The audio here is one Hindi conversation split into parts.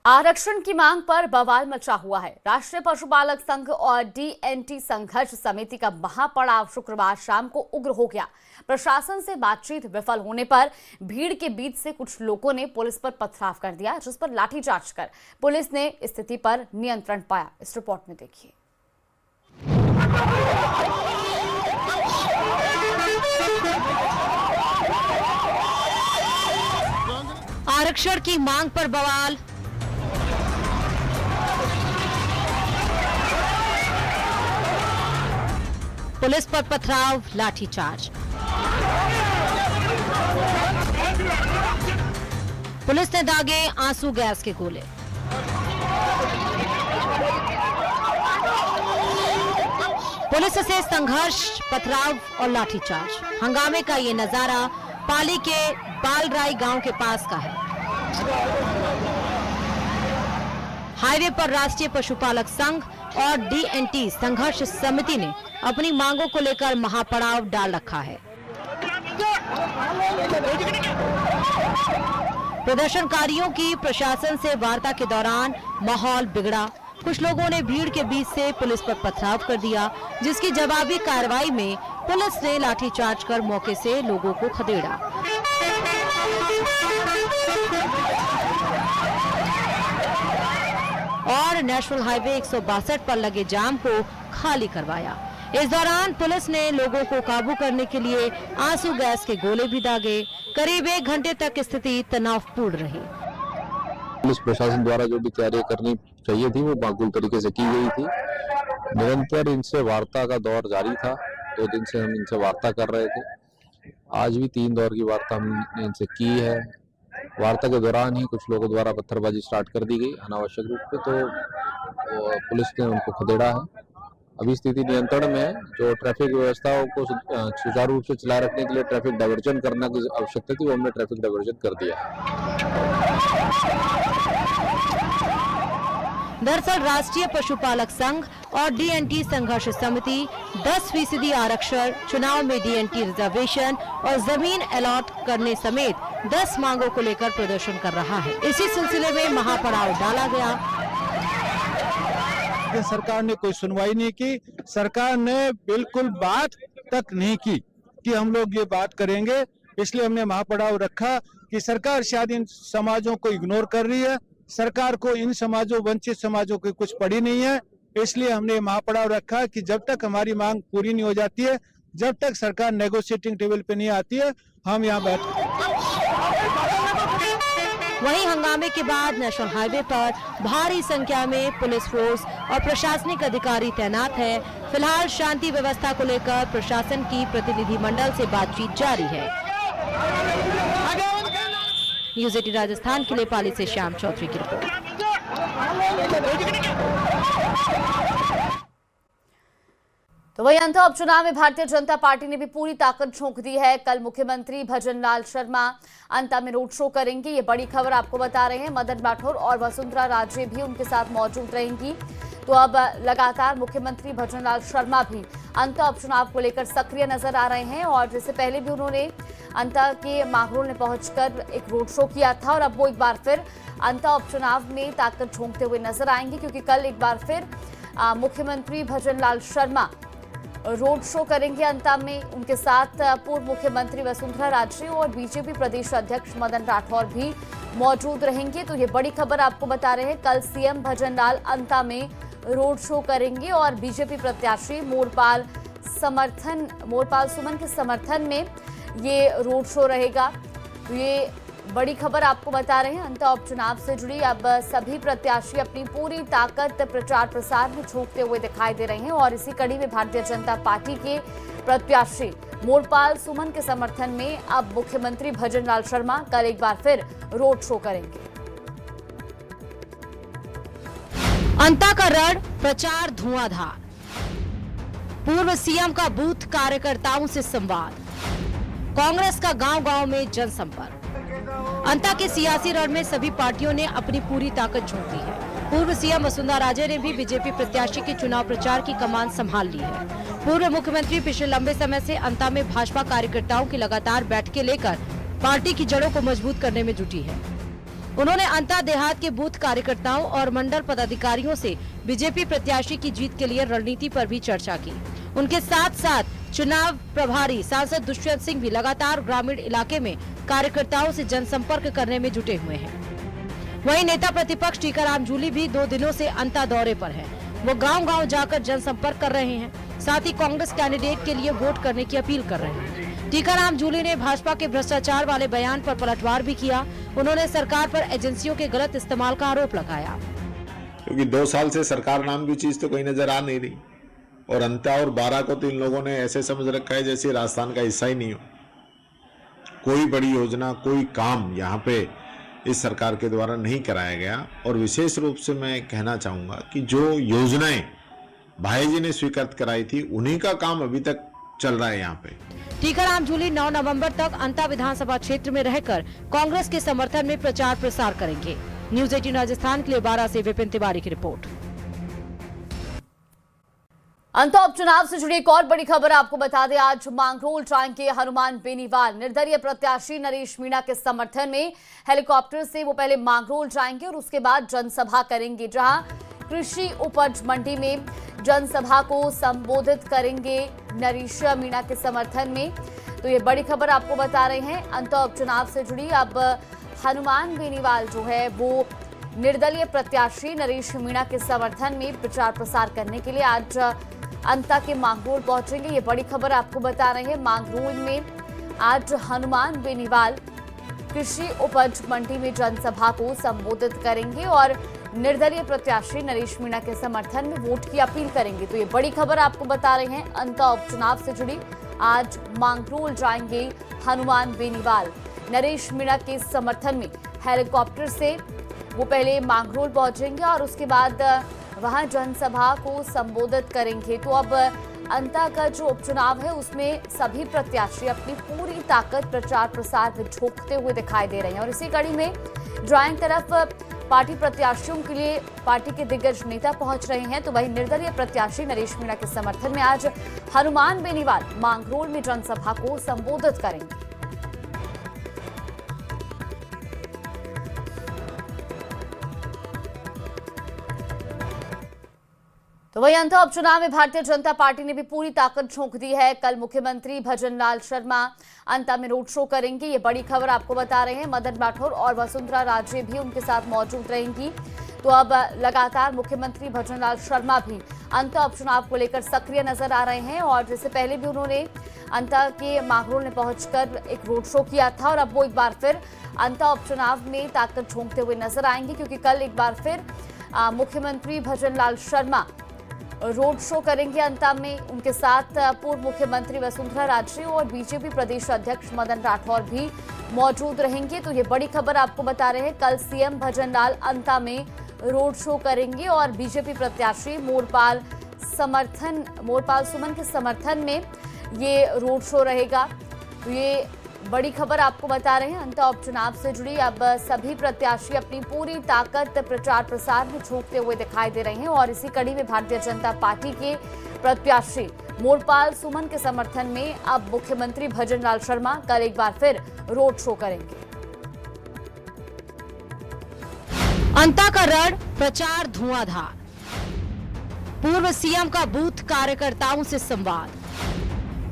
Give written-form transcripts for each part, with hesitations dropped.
आरक्षण की मांग पर बवाल मचा हुआ है। राष्ट्रीय पशुपालक संघ और डीएनटी संघर्ष समिति का महापड़ाव शुक्रवार शाम को उग्र हो गया। प्रशासन से बातचीत विफल होने पर भीड़ के बीच से कुछ लोगों ने पुलिस पर पथराव कर दिया, जिस पर लाठीचार्ज कर पुलिस ने स्थिति पर नियंत्रण पाया। इस रिपोर्ट में देखिए। आरक्षण की मांग पर बवाल, पुलिस पर पथराव, लाठीचार्ज। पुलिस ने दागे आंसू गैस के गोले। पुलिस से संघर्ष, पथराव और लाठीचार्ज। हंगामे का ये नजारा पाली के बालराई गांव के पास का है। हाईवे पर राष्ट्रीय पशुपालक संघ और डीएनटी संघर्ष समिति ने अपनी मांगों को लेकर महापड़ाव डाल रखा है। प्रदर्शनकारियों की प्रशासन से वार्ता के दौरान माहौल बिगड़ा। कुछ लोगों ने भीड़ के बीच से पुलिस पर पथराव कर दिया, जिसकी जवाबी कार्रवाई में पुलिस ने लाठीचार्ज कर मौके से लोगों को खदेड़ा। और नेशनल हाईवे 162 पर लगे जाम को खाली करवाया। इस दौरान पुलिस ने लोगों को काबू करने के लिए आंसू गैस के गोले भी दागे। करीब 1 घंटे तक स्थिति तनावपूर्ण रही। पुलिस प्रशासन द्वारा जो भी तैयारी करनी चाहिए थी वो माकूल तरीके से की गई थी। निरंतर इनसे वार्ता का दौर जारी था। 2 दिन से हम इनसे वार्ता कर रहे थे। आज भी 3 दौर की वार्ता हमने इनसे की है। वार्ता के दौरान ही कुछ लोगों द्वारा पत्थरबाजी स्टार्ट कर दी गई अनावश्यक रूप से, तो पुलिस ने उनको खदेड़ा है। अभी स्थिति नियंत्रण में है। जो ट्रैफिक व्यवस्थाओं को सुचारू रूप से चलाए रखने के लिए ट्रैफिक डायवर्जन करना की आवश्यकता थी, वो हमने ट्रैफिक डायवर्जन कर दिया है। दरअसल राष्ट्रीय पशुपालक संघ और डीएनटी संघर्ष समिति 10% आरक्षण, चुनाव में डीएनटी रिजर्वेशन और जमीन अलॉट करने समेत 10 मांगों को लेकर प्रदर्शन कर रहा है। इसी सिलसिले में महापड़ाव डाला गया। सरकार ने कोई सुनवाई नहीं की। सरकार ने बिल्कुल बात तक नहीं की कि हम लोग ये बात करेंगे। इसलिए हमने महापड़ाव रखा कि सरकार शायद इन समाजों को इग्नोर कर रही है। सरकार को इन समाजों, वंचित समाजों की कुछ पड़ी नहीं है। इसलिए हमने महापड़ाव रखा कि जब तक हमारी मांग पूरी नहीं हो जाती है, जब तक सरकार नेगोशिएटिंग टेबल पे नहीं आती है, हम यहाँ बैठ। वहीं हंगामे के बाद नेशनल हाईवे पर भारी संख्या में पुलिस फोर्स और प्रशासनिक अधिकारी तैनात है। फिलहाल शांति व्यवस्था को लेकर प्रशासन की प्रतिनिधिमंडल से बातचीत जारी है। न्यूज़ 18 राजस्थान के लिए पाली से श्याम चौधरी की रिपोर्ट। तो वही अंत उपचुनाव में भारतीय जनता पार्टी ने भी पूरी ताकत झोंक दी है। कल मुख्यमंत्री भजनलाल शर्मा अंता में रोड शो करेंगे, ये बड़ी खबर आपको बता रहे हैं। मदन राठौर और वसुंधरा राजे भी उनके साथ मौजूद रहेंगी। तो अब लगातार मुख्यमंत्री भजनलाल शर्मा भी अंता उपचुनाव को लेकर सक्रिय नजर आ रहे हैं। और जिससे पहले भी उन्होंने अंता के माहौल में पहुंचकर एक रोड शो किया था, और अब वो एक बार फिर अंता उपचुनाव में ताकत झोंकते हुए नजर आएंगे, क्योंकि कल एक बार फिर मुख्यमंत्री भजनलाल शर्मा रोड शो करेंगे अंता में। उनके साथ पूर्व मुख्यमंत्री वसुंधरा राजे और बीजेपी प्रदेश अध्यक्ष मदन राठौर भी मौजूद रहेंगे। तो ये बड़ी खबर आपको बता रहे हैं। कल सीएम भजनलाल अंता में रोड शो करेंगे और बीजेपी प्रत्याशी मोरपाल सुमन के समर्थन में ये रोड शो रहेगा। तो ये बड़ी खबर आपको बता रहे हैं। अंता उपचुनाव से जुड़ी अब सभी प्रत्याशी अपनी पूरी ताकत प्रचार प्रसार में झोंकते हुए दिखाई दे रहे हैं। और इसी कड़ी में भारतीय जनता पार्टी के प्रत्याशी मोरपाल सुमन के समर्थन में अब मुख्यमंत्री भजनलाल शर्मा कल एक बार फिर रोड शो करेंगे। अंता का रण, प्रचार धुआंधार। पूर्व सीएम का बूथ कार्यकर्ताओं से संवाद। कांग्रेस का गांव-गांव में जनसंपर्क। अंता के सियासी रण में सभी पार्टियों ने अपनी पूरी ताकत झोंक दी है। पूर्व सीएम वसुंधरा राजे ने भी बीजेपी प्रत्याशी के चुनाव प्रचार की कमान संभाल ली है। पूर्व मुख्यमंत्री पिछले लंबे समय से अंता में भाजपा कार्यकर्ताओं की लगातार बैठकें लेकर पार्टी की जड़ों को मजबूत करने में जुटी है। उन्होंने अंता देहात के बूथ कार्यकर्ताओं और मंडल पदाधिकारियों से बीजेपी प्रत्याशी की जीत के लिए रणनीति पर भी चर्चा की। उनके साथ साथ चुनाव प्रभारी सांसद दुष्यंत सिंह भी लगातार ग्रामीण इलाके में कार्यकर्ताओं से जनसंपर्क करने में जुटे हुए हैं। वहीं नेता प्रतिपक्ष टीकाराम जूली भी 2 दिनों से अंता दौरे पर हैं। वो गांव-गांव जाकर जनसंपर्क कर रहे हैं, साथ ही कांग्रेस कैंडिडेट के लिए वोट करने की अपील कर रहे हैं। टीकाराम जूली ने भाजपा के भ्रष्टाचार वाले बयान पर पलटवार भी किया। उन्होंने सरकार पर एजेंसियों के गलत इस्तेमाल का आरोप लगाया। क्योंकि 2 साल से सरकार नाम की चीज तो कहीं नजर आ नहीं रही, और अंता और 12 को तो इन लोगों ने ऐसे समझ रखा है जैसे राजस्थान का हिस्सा ही नहीं हो। कोई बड़ी योजना, कोई काम यहाँ पे इस सरकार के द्वारा नहीं कराया गया। और विशेष रूप से मैं कहना चाहूंगा कि जो योजनाएं भाई जी ने स्वीकृत कराई थी, उन्हीं का काम अभी तक चल रहा है यहाँ पे। टीकाराम जूली 9 नवंबर तक अंता विधानसभा क्षेत्र में रहकर कांग्रेस के समर्थन में प्रचार प्रसार करेंगे। न्यूज 18 राजस्थान के लिए 12 से विपिन तिवारी की रिपोर्ट। अंता उपचुनाव से जुड़ी एक और बड़ी खबर आपको बता दें। आज मांगरोल ट्रांग के हनुमान बेनीवाल निर्दलीय प्रत्याशी नरेश मीणा के समर्थन में हेलीकॉप्टर से वो पहले मांगरोल जाएंगे और उसके बाद जनसभा करेंगे, जहां कृषि उपज मंडी में जनसभा को संबोधित करेंगे नरेश मीणा के समर्थन में। तो ये बड़ी खबर आपको बता रहे हैं अंता उपचुनाव से जुड़ी। अब हनुमान बेनीवाल जो है वो निर्दलीय प्रत्याशी नरेश मीणा के समर्थन में प्रचार प्रसार करने के लिए आज अंता के मांगरोल पहुंचेंगे। ये बड़ी खबर आपको बता रहे हैं। मांगरोल में आज हनुमान बेनीवाल कृषि उपज मंडी में जनसभा को संबोधित करेंगे और निर्दलीय प्रत्याशी नरेश मीणा के समर्थन में वोट की अपील करेंगे। तो ये बड़ी खबर आपको बता रहे हैं अंता उपचुनाव से जुड़ी। आज मांगरोल जाएंगे हनुमान बेनीवाल। नरेश मीणा के समर्थन में हेलीकॉप्टर से वो पहले मांगरोल पहुंचेंगे और उसके बाद वहां जनसभा को संबोधित करेंगे। तो अब अंता का जो उपचुनाव है उसमें सभी प्रत्याशी अपनी पूरी ताकत प्रचार प्रसार में झोंकते हुए दिखाई दे रहे हैं। और इसी कड़ी में ड्राइंग तरफ पार्टी प्रत्याशियों के लिए पार्टी के दिग्गज नेता पहुंच रहे हैं। तो वहीं निर्दलीय प्रत्याशी नरेश मीणा के समर्थन में आज हनुमान बेनीवाल मांगरोल में जनसभा को संबोधित करेंगे। तो वही अंता उपचुनाव में भारतीय जनता पार्टी ने भी पूरी ताकत झोंक दी है। कल मुख्यमंत्री भजनलाल शर्मा अंता में रोड शो करेंगे। ये बड़ी खबर आपको बता रहे हैं। मदन राठौर और वसुंधरा राजे भी उनके साथ मौजूद रहेंगी। तो अब लगातार मुख्यमंत्री भजनलाल शर्मा भी अंता उपचुनाव को लेकर सक्रिय नजर आ रहे हैं। और जिससे पहले भी उन्होंने अंता के मांगरोल में पहुंचकर एक रोड शो किया था और अब वो एक बार फिर अंता उपचुनाव में ताकत झोंकते हुए नजर आएंगे, क्योंकि कल एक बार फिर मुख्यमंत्री भजनलाल शर्मा रोड शो करेंगे अंता में। उनके साथ पूर्व मुख्यमंत्री वसुंधरा राजे और बीजेपी प्रदेश अध्यक्ष मदन राठौर भी मौजूद रहेंगे। तो ये बड़ी खबर आपको बता रहे हैं। कल सीएम भजनलाल अंता में रोड शो करेंगे और बीजेपी प्रत्याशी मोरपाल सुमन के समर्थन में ये रोड शो रहेगा। तो ये बड़ी खबर आपको बता रहे हैं अंता उपचुनाव से जुड़ी। अब सभी प्रत्याशी अपनी पूरी ताकत प्रचार प्रसार में झोंकते हुए दिखाई दे रहे हैं। और इसी कड़ी में भारतीय जनता पार्टी के प्रत्याशी मोरपाल सुमन के समर्थन में अब मुख्यमंत्री भजनलाल शर्मा कल एक बार फिर रोड शो करेंगे। अंता का रण प्रचार धुआंधार। पूर्व सीएम का बूथ कार्यकर्ताओं से संवाद।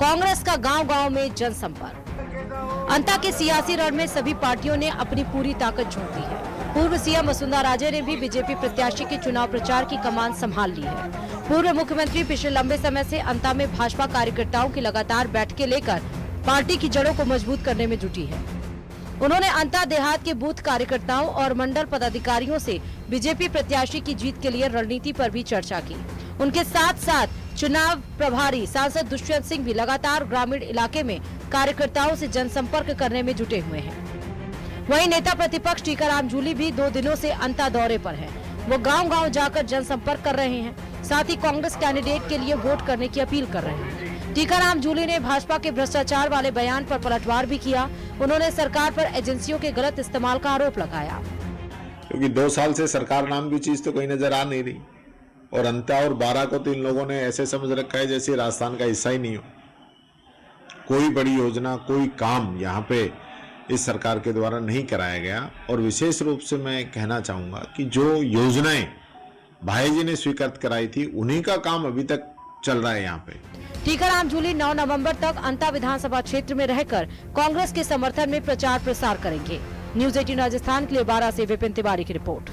कांग्रेस का गांव-गांव में जनसंपर्क। अंता के सियासी रण में सभी पार्टियों ने अपनी पूरी ताकत झोंक दी है। पूर्व सीएम वसुंधरा राजे ने भी बीजेपी प्रत्याशी के चुनाव प्रचार की कमान संभाल ली है। पूर्व मुख्यमंत्री पिछले लंबे समय से अंता में भाजपा कार्यकर्ताओं की लगातार बैठकें लेकर पार्टी की जड़ों को मजबूत करने में जुटी है। उन्होंने अंता देहात के बूथ कार्यकर्ताओं और मंडल पदाधिकारियों से बीजेपी प्रत्याशी की जीत के लिए रणनीति पर भी चर्चा की। उनके साथ साथ चुनाव प्रभारी सांसद दुष्यंत सिंह भी लगातार ग्रामीण इलाके में कार्यकर्ताओं से जनसंपर्क करने में जुटे हुए हैं। वहीं नेता प्रतिपक्ष टीकाराम जूली भी 2 दिनों से अंता दौरे पर हैं। वो गांव-गांव जाकर जनसंपर्क कर रहे हैं, साथ ही कांग्रेस कैंडिडेट के लिए वोट करने की अपील कर रहे हैं। टीकाराम जूली ने भाजपा के भ्रष्टाचार वाले बयान पर पलटवार भी किया। उन्होंने सरकार पर एजेंसियों के गलत इस्तेमाल का आरोप लगाया। क्योंकि 2 साल से सरकार नाम की चीज तो कहीं नजर आ नहीं रही, और अंता और 12 को तो इन लोगों ने ऐसे समझ रखा है जैसे राजस्थान का हिस्सा ही नहीं हो। कोई बड़ी योजना, कोई काम यहाँ पे इस सरकार के द्वारा नहीं कराया गया। और विशेष रूप से मैं कहना चाहूँगा कि जो योजनाएं भाई जी ने स्वीकृत कराई थी उन्हीं का काम अभी तक चल रहा है यहाँ पे। टीकाराम जूली 9 नवंबर तक अंता विधानसभा क्षेत्र में रहकर कांग्रेस के समर्थन में प्रचार प्रसार करेंगे। न्यूज 18 राजस्थान के लिए 12 से विपिन तिवारी की रिपोर्ट।